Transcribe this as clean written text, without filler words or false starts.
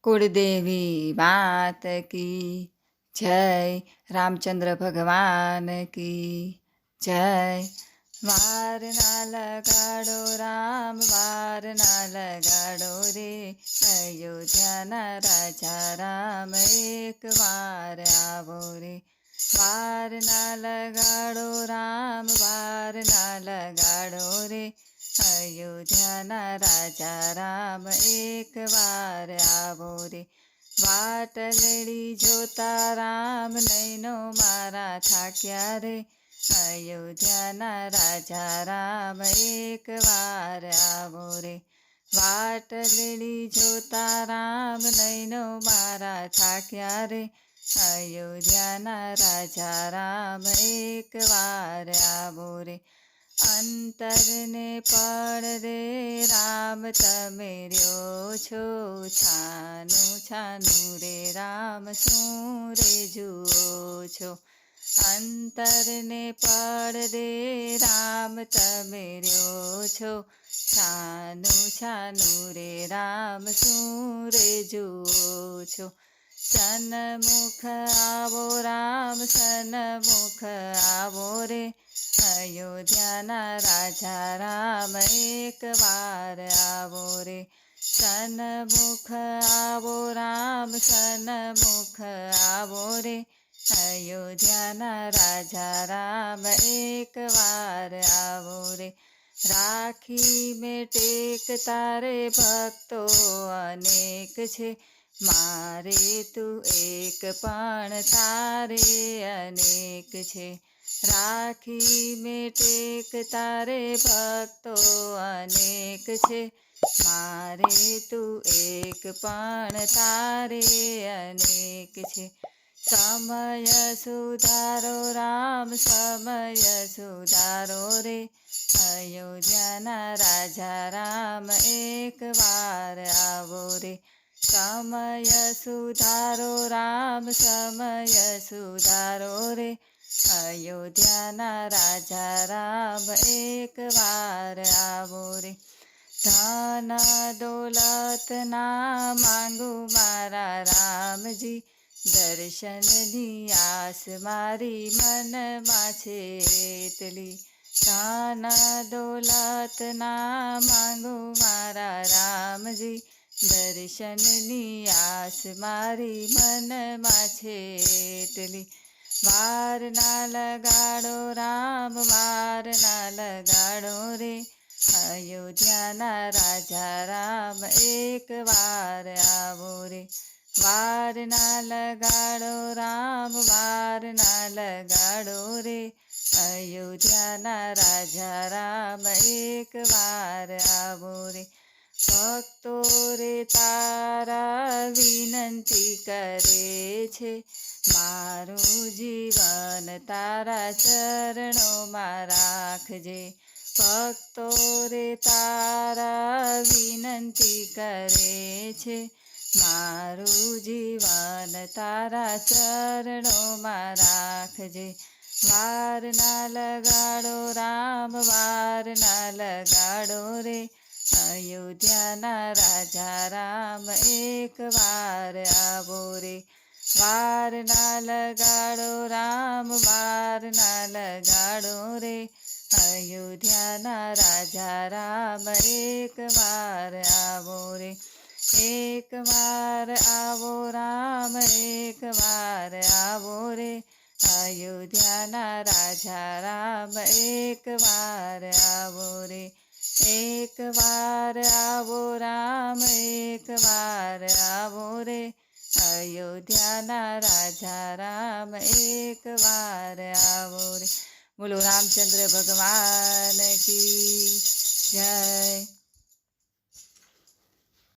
कुलदेवी मात की जय। रामचंद्र भगवान की जय। વાર ના લગાડો રામ, વાર ના લગાડો રે, અયોધ્યાના રાજા રામ એક વાર આવો રે. વાર ના લગાડો રામ, વાર ના લગાડો રે, અયોધ્યાના રાજા રામ એક વાર આવો રે. વાટલડી જોતા રામ નૈનો મારા થાક્યા રે, અયોધ્યાના રાજા રામ એક વાર આવો રે. વાટલડી જોતા રામ નૈનો મારા થાક્યા રે, અયોધ્યાના રાજા રામ એક વાર આવો રે. અંતરને પળ રે રામ તમે રહ્યો છો, છાનું છાનું રે રામ શું રે જુઓ છો. અંતરને પળ રે રામ તમે રહ્યો છો, છાનું છાનું રે રામ શું રે જુઓ છો. સન્મુખ આવો રામ, સન્મુખ આવો રે, અયોધ્યાના રાજા રામ એક વાર આવો રે. સન્મુખ આવો રામ, સન્મુખ આવો રે, અયોધ્યાના રાજા રામ એક વાર આવો રે. રાખી મેં ટેક તારે ભક્તો અનેક છે, મારે તું એક પણ તારે અનેક છે. રાખી મેં ટેક તારે ભક્તો અનેક છે, મારે તું એક પણ તારે અનેક છે. સમય સુધારો રામ, સમય સુધારો રે, અયોધ્યાના રાજા રામ એક વાર આવો રે. સમય સુધારો રામ, સમય સુધારો રે, અયોધ્યાના રાજા રામ એક વાર આવો રે. ધન દોલત ના માંગુ મારા રામજી, દર્શનની આસ મારી મનમાં છે એટલી. ધન દોલત ના માંગુ મારા રામજી, દર્શનની આસ મારી મનમાં છે એટલી. વાર ના લગાડો રામ, વાર ના લગાડો રે, અયોધ્યાના રાજા રામ એક વાર આવો રે. વાર ના લગાડો રામ, વાર ના લગાડો રે, અયોધ્યાના રાજા રામ એક વાર આવો રે. ભક્તો રે તારા વિનંતી કરે છે, મારું જીવન તારા ચરણોમાં રાખજે. ભક્તો રે તારા વિનંતી કરે છે, મારું જીવન તારા ચરણોમાં રાખજે. વાર ના લગાડો રામ, વાર ના લગાડો રે, અયોધ્યાના રાજા રામ એક વાર આવો રે. વાર ના લગાડો રામ, વાર ના લગાડો રે, અયોધ્યાના રાજા રામ એક વાર આવો રે. એક વાર આવો રામ, એક વાર આવો રે, અયોધ્યાના રાજા રામ એક વાર આવો રે. એક વાર આવો રામ, એક વાર આવો રે, અયોધ્યાના રાજા રામ એક વાર આવો રે. બોલો રામચંદ્ર ભગવાન કી જય.